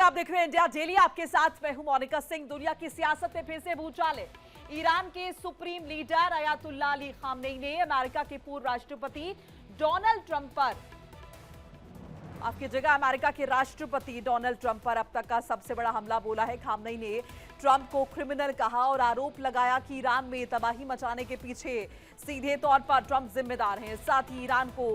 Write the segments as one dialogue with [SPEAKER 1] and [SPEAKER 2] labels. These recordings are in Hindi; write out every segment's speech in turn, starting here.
[SPEAKER 1] नमस्कार, आप देख रहे हैं इंडिया डेली। आपके साथ मैं हूं मोनिका सिंह। दुनिया की सियासत में फिर से भूचाल है। ईरान के supreme leader Ayatollah Ali Khamenei ने अमेरिका के पूर्व राष्ट्रपति डोनाल्ड ट्रंप पर, आपकी जगह अमेरिका के राष्ट्रपति डोनाल्ड ट्रंप पर अब तक का सबसे बड़ा हमला बोला है। खामनेई ने ट्रंप को क्रिमिनल कहा और आरोप लगाया कि ईरान में तबाही मचाने के पीछे सीधे तौर पर ट्रंप जिम्मेदार हैं। साथ ही ईरान को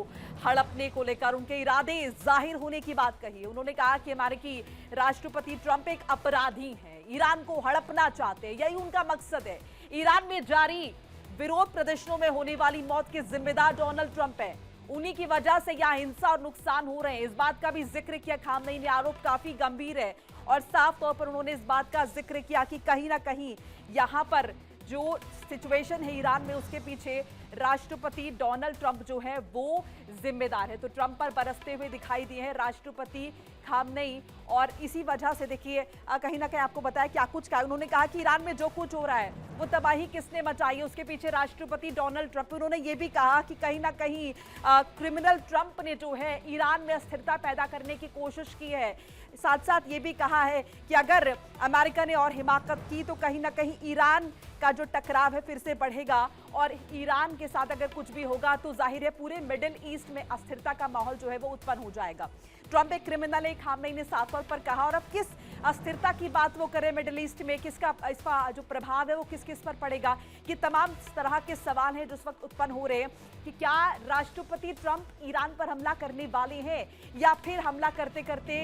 [SPEAKER 1] हड़पने को लेकर उनके इरादे जाहिर होने की बात कही। उन्होंने कहा कि अमेरिकी राष्ट्रपति ट्रंप एक अपराधी हैं, ईरान को हड़पना चाहते हैं, यही उनका मकसद है। ईरान में जारी विरोध प्रदर्शनों में होने वाली मौत के जिम्मेदार डोनाल्ड ट्रंप है, उन्हीं की वजह से यहां हिंसा और नुकसान हो रहे हैं। इस बात का भी जिक्र किया खामनेई ने। आरोप काफी गंभीर है और साफ तौर पर उन्होंने इस बात का जिक्र किया कि कहीं ना कहीं यहां पर जो सिचुएशन है ईरान में, उसके पीछे राष्ट्रपति डोनाल्ड ट्रंप जो है वो जिम्मेदार है। तो ट्रंप पर बरसते हुए दिखाई दिए हैं राष्ट्रपति खामनेई और इसी वजह से देखिए कहीं ना कहीं आपको बताया क्या कुछ कहा। उन्होंने कहा कि ईरान में जो कुछ हो रहा है वो तबाही किसने मचाई है, उसके पीछे राष्ट्रपति डोनाल्ड ट्रंप। उन्होंने ये भी कहा कि कहीं ना कहीं क्रिमिनल ट्रंप ने जो है ईरान में अस्थिरता पैदा करने की कोशिश की है। साथ साथ ये भी कहा है कि अगर अमेरिका ने और हिमाकत की तो कहीं ना कहीं ईरान का जो टकराव है फिर से बढ़ेगा और ईरान के साथ अगर कुछ भी होगा तो जाहिर है पूरे मिडिल ईस्ट में अस्थिरता का माहौल जो है वो उत्पन्न हो जाएगा। ट्रंप एक क्रिमिनल है, खामनेई ने साफ तौर पर कहा। और अब किस अस्थिरता की बात वो करें मिडिल ईस्ट में, किसका इसका जो प्रभाव है वो किस किस पर पड़ेगा, ये तमाम तरह के सवाल हैं जो इस वक्त उत्पन्न हो रहे हैं कि क्या राष्ट्रपति ट्रंप ईरान पर हमला करने वाले हैं या फिर हमला करते करते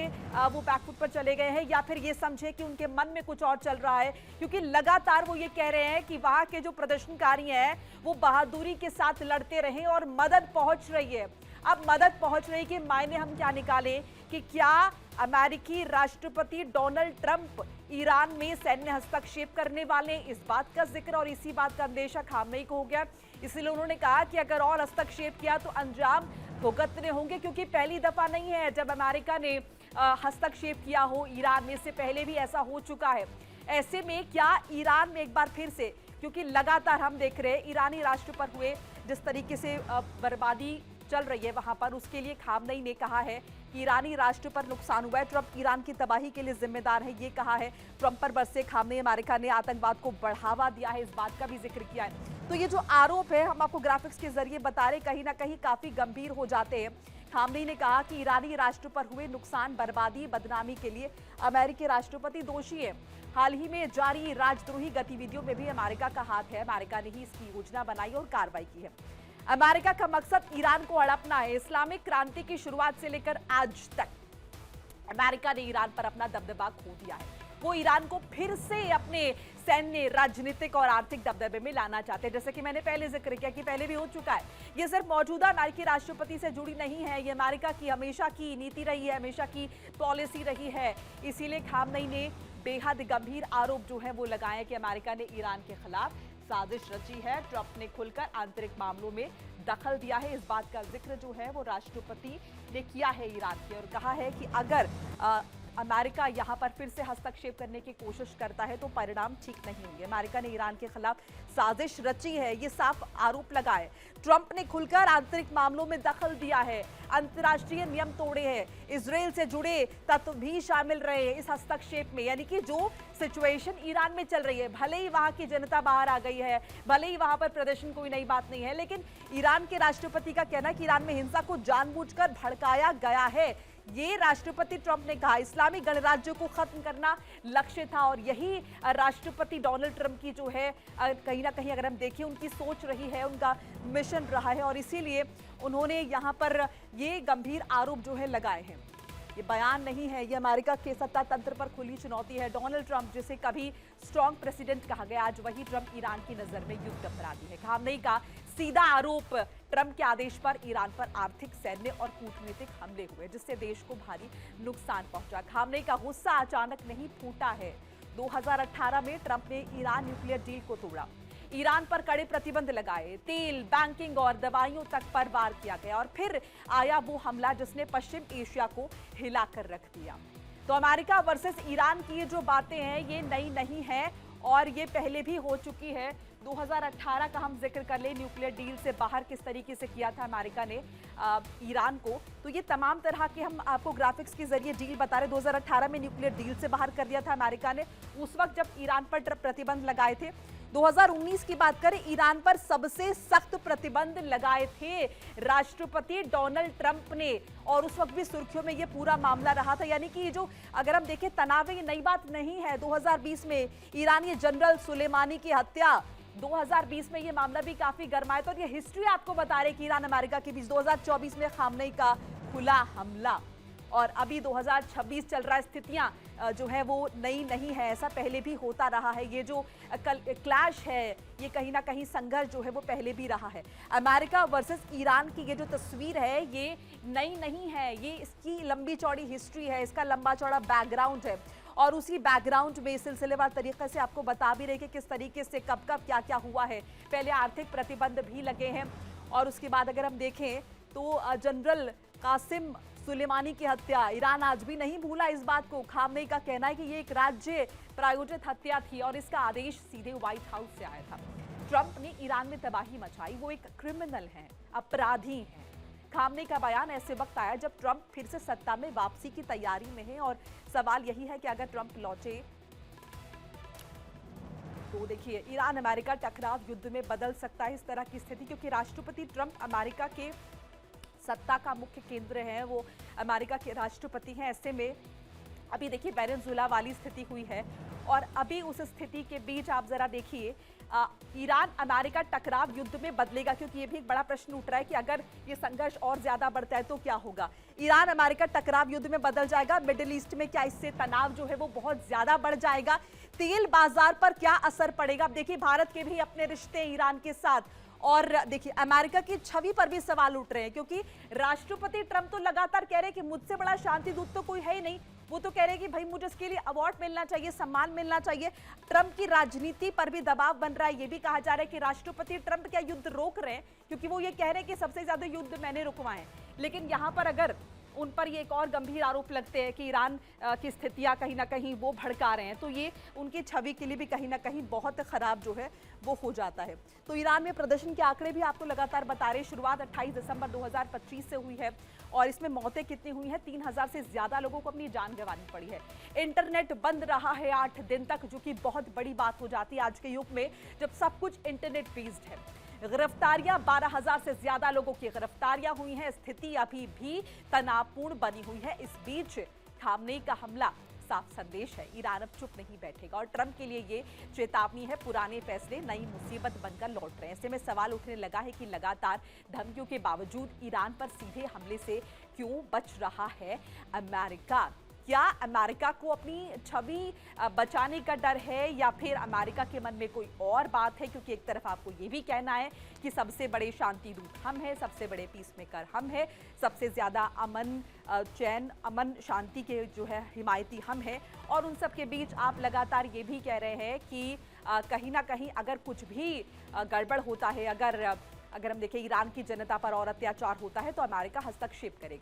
[SPEAKER 1] वो बैकफुट पर चले गए हैं, या फिर ये समझे कि उनके मन में कुछ और चल रहा है। क्योंकि लगातार वो ये कह रहे हैं कि वहां के जो प्रदर्शनकारी हैं वो बहादुरी के साथ लड़ते रहे और मदद पहुंच रही है। अब मदद पहुंच रही के मायने हम क्या निकालें कि क्या अमेरिकी राष्ट्रपति डोनाल्ड ट्रंप ईरान में सैन्य हस्तक्षेप करने वाले, इस बात का जिक्र और इसी बात का अंदेशा खामनेई को हो गया। इसलिए उन्होंने कहा कि अगर और हस्तक्षेप किया तो अंजाम भुगतने होंगे, क्योंकि पहली दफा नहीं है जब अमेरिका ने हस्तक्षेप किया हो ईरान में, इससे पहले भी ऐसा हो चुका है। ऐसे में क्या ईरान में एक बार फिर से, क्योंकि लगातार हम देख रहे हैं ईरानी राष्ट्र पर हुए जिस तरीके से बर्बादी चल रही है वहां पर, उसके लिए खामनेई ने कहा है कि ईरानी राष्ट्र पर नुकसान हुआ है, ट्रंप ईरान की तबाही के लिए जिम्मेदार है, ये कहा है। ट्रंप पर बरसे खामनेई, अमेरिका ने आतंकवाद को बढ़ावा दिया है, इस बात का भी जिक्र किया है। तो ये जो आरोप है हम आपको ग्राफिक्स के जरिए बता रहे, कहीं ना कहीं काफी गंभीर हो जाते हैं। खामनेई ने कहा कि ईरानी राष्ट्र पर हुए नुकसान, बर्बादी, बदनामी के लिए अमेरिकी राष्ट्रपति दोषी है। हाल ही में जारी राजद्रोही गतिविधियों में भी अमेरिका का हाथ है, अमेरिका ने ही इसकी योजना बनाई और कार्रवाई की है। अमेरिका का मकसद ईरान को हड़पना है। इस्लामिक क्रांति की शुरुआत से लेकर आज तक अमेरिका ने ईरान पर अपना दबदबा खो दिया है। वो ईरान को फिर से अपने सैन्य, राजनीतिक और आर्थिक दबदबे में लाना चाहते हैं। जैसे कि मैंने पहले जिक्र किया कि पहले भी हो चुका है। ये सिर्फ मौजूदा अमेरिकी राष्ट्रपति से जुड़ी नहीं है, ये अमेरिका की हमेशा की नीति रही है, हमेशा की पॉलिसी रही है। इसीलिए खामनेई ने बेहद गंभीर आरोप जो है वो लगाए कि अमेरिका ने ईरान के खिलाफ साजिश रची है। ट्रंप ने खुलकर आंतरिक मामलों में दखल दिया है, इस बात का जिक्र जो है वो राष्ट्रपति ने किया है ईरान के, और कहा है कि अगर अमेरिका यहां पर फिर से हस्तक्षेप करने की कोशिश करता है तो परिणाम ठीक नहीं होंगे। अमेरिका ने ईरान के खिलाफ साजिश रची है, ये साफ आरोप लगाए। ट्रंप ने खुलकर आंतरिक मामलों में दखल दिया है, अंतर्राष्ट्रीय नियम तोड़े हैं, इजराइल से जुड़े तत्व भी शामिल रहे हैं इस हस्तक्षेप में। यानी कि जो सिचुएशन ईरान में चल रही है, भले ही वहां की जनता बाहर आ गई है, भले ही वहां पर प्रदर्शन कोई नई बात नहीं है, लेकिन ईरान के राष्ट्रपति का कहना है कि ईरान में हिंसा को जानबूझकर भड़काया गया है। ये राष्ट्रपति ट्रंप ने कहा। इस्लामी गणराज्य को खत्म करना लक्ष्य था और यही राष्ट्रपति डोनाल्ड ट्रंप की जो है कहीं ना कहीं अगर हम देखें उनकी सोच रही है, उनका मिशन रहा है, और इसीलिए उन्होंने यहाँ पर ये गंभीर आरोप जो है लगाए हैं। ये बयान नहीं है, ये अमेरिका के सत्ता तंत्र पर खुली चुनौती है। डोनाल्ड ट्रंप, जिसे कभी स्ट्रॉन्ग प्रेसिडेंट कहा गया, आज वही ट्रंप ईरान की नजर में युद्ध अपराधी है। खामनेई का सीधा आरोप, ट्रंप के आदेश पर ईरान पर आर्थिक, सैन्य और कूटनीतिक हमले हुए जिससे देश को भारी नुकसान पहुंचा। खामनेई का गुस्सा अचानक नहीं फूटा है। 2018 में ट्रंप ने ईरान न्यूक्लियर डील को तोड़ा, ईरान पर कड़े प्रतिबंध लगाए, तेल, बैंकिंग और दवाइयों तक पर वार किया गया, और फिर आया वो हमला जिसने पश्चिम एशिया को हिलाकर रख दिया। तो अमेरिका वर्सेस ईरान की ये जो बातें हैं ये नई नहीं है और ये पहले भी हो चुकी है। 2018 का हम जिक्र कर ले, न्यूक्लियर डील से बाहर किस तरीके से किया था अमेरिका ने ईरान को, तो ये तमाम तरह के हम आपको ग्राफिक्स के जरिए डील बता रहे। 2018 में न्यूक्लियर डील से बाहर कर दिया था अमेरिका ने, उस वक्त जब ईरान पर प्रतिबंध लगाए थे। 2019 की बात करें, ईरान पर सबसे सख्त प्रतिबंध लगाए थे राष्ट्रपति डोनाल्ड ट्रंप ने, और उस वक्त भी सुर्खियों में ये पूरा मामला रहा था। यानी कि ये जो अगर हम देखें तनाव है, ये नई बात नहीं है। 2020 में ईरानी जनरल सुलेमानी की हत्या, 2020 में ये मामला भी काफी गर्माया था, और ये हिस्ट्री आपको बता रहे कि ईरान अमेरिका के बीच 2024 में खामनेई का खुला हमला, और अभी 2026 चल रहा है। स्थितियां जो है वो नई नहीं है, ऐसा पहले भी होता रहा है। ये जो क्लैश है, ये कहीं ना कहीं संघर्ष जो है वो पहले भी रहा है। अमेरिका वर्सेस ईरान की ये जो तस्वीर है ये नई नहीं है, ये इसकी लंबी चौड़ी हिस्ट्री है, इसका लंबा चौड़ा बैकग्राउंड है, और उसी बैकग्राउंड में सिलसिलेवार तरीके से आपको बता भी रहे कि किस तरीके से कब कब क्या क्या हुआ है। पहले आर्थिक प्रतिबंध भी लगे हैं, और उसके बाद अगर हम देखें तो जनरल कासिम सुलेमानी की हत्या, ईरान आज भी नहीं भूला इस बात को। खामनेई का कहना है कि ये एक राज्य प्रायोजित हत्या थी, और इसका आदेश सीधे व्हाइट हाउस से आया था। ट्रंप ने ईरान में तबाही मचाई, वो एक क्रिमिनल हैं, अपराधी हैं। खामनेई का बयान ऐसे वक्त आया जब ट्रंप फिर से सत्ता में वापसी की तैयारी में है, और सवाल यही है कि अगर ट्रंप लौटे तो देखिए ईरान अमेरिका टकराव युद्ध में बदल सकता है इस तरह की स्थिति, क्योंकि राष्ट्रपति ट्रंप अमेरिका के सत्ता का मुख्य केंद्र है, वो अमेरिका के राष्ट्रपति हैं। ऐसे में अभी देखिए वेनेजुएला वाली स्थिति हुई है, और अभी उस स्थिति के बीच आप जरा देखिए ईरान अमेरिका टकराव युद्ध में बदलेगा, क्योंकि ये भी एक बड़ा प्रश्न उठ रहा है कि अगर ये संघर्ष और ज्यादा बढ़ता है तो क्या होगा। ईरान अमेरिका टकराव युद्ध में बदल जाएगा, मिडिल ईस्ट में क्या इससे तनाव जो है वो बहुत ज्यादा बढ़ जाएगा, तेल बाजार पर क्या असर पड़ेगा। अब देखिए भारत के भी अपने रिश्ते ईरान के साथ, और देखिए अमेरिका की छवि पर भी सवाल उठ रहे हैं, क्योंकि राष्ट्रपति ट्रंप तो लगातार कह रहे हैं कि मुझसे बड़ा शांति दूत तो कोई है ही नहीं। वो तो कह रहे हैं कि भाई मुझे इसके लिए अवार्ड मिलना चाहिए, सम्मान मिलना चाहिए। ट्रंप की राजनीति पर भी दबाव बन रहा है। ये भी कहा जा रहा है कि राष्ट्रपति ट्रंप क्या युद्ध रोक रहे हैं, क्योंकि वो ये कह रहे हैं कि सबसे ज्यादा युद्ध मैंने रुकवाए हैं। लेकिन यहाँ पर अगर उन पर ये एक और गंभीर आरोप लगते हैं कि ईरान की स्थितियां कहीं ना कहीं वो भड़का रहे हैं, तो ये उनकी छवि के लिए भी कहीं ना कहीं बहुत खराब जो है वो हो जाता है। तो ईरान में प्रदर्शन के आंकड़े भी आपको लगातार बता रहे हैं। शुरुआत 28 दिसंबर 2025 से हुई है, और इसमें मौतें कितनी हुई हैं, 3000 से ज्यादा लोगों को अपनी जान गंवानी पड़ी है। इंटरनेट बंद रहा है 8 दिन तक, जो कि बहुत बड़ी बात हो जाती है आज के युग में जब सब कुछ इंटरनेट बेस्ड है। गिरफ्तारियां 12000 से ज्यादा लोगों की गिरफ्तारियां हुई हैं। स्थिति अभी भी तनावपूर्ण बनी हुई है। इस बीच खामनेई का हमला साफ संदेश है, ईरान अब चुप नहीं बैठेगा, और ट्रंप के लिए ये चेतावनी है। पुराने फैसले नई मुसीबत बनकर लौट रहे हैं। ऐसे में सवाल उठने लगा है कि लगातार धमकियों के बावजूद ईरान पर सीधे हमले से क्यों बच रहा है अमेरिका। क्या अमेरिका को अपनी छवि बचाने का डर है, या फिर अमेरिका के मन में कोई और बात है? क्योंकि एक तरफ आपको ये भी कहना है कि सबसे बड़े शांति दूत हम हैं, सबसे बड़े पीस मेकर हम हैं, सबसे ज्यादा अमन चैन अमन शांति के जो है हिमायती हम हैं, और उन सब के बीच आप लगातार ये भी कह रहे हैं कि कहीं ना कहीं अगर कुछ भी गड़बड़ होता है, अगर हम देखें ईरान की जनता पर और अत्याचार होता है, तो अमेरिका हस्तक्षेप करेगा।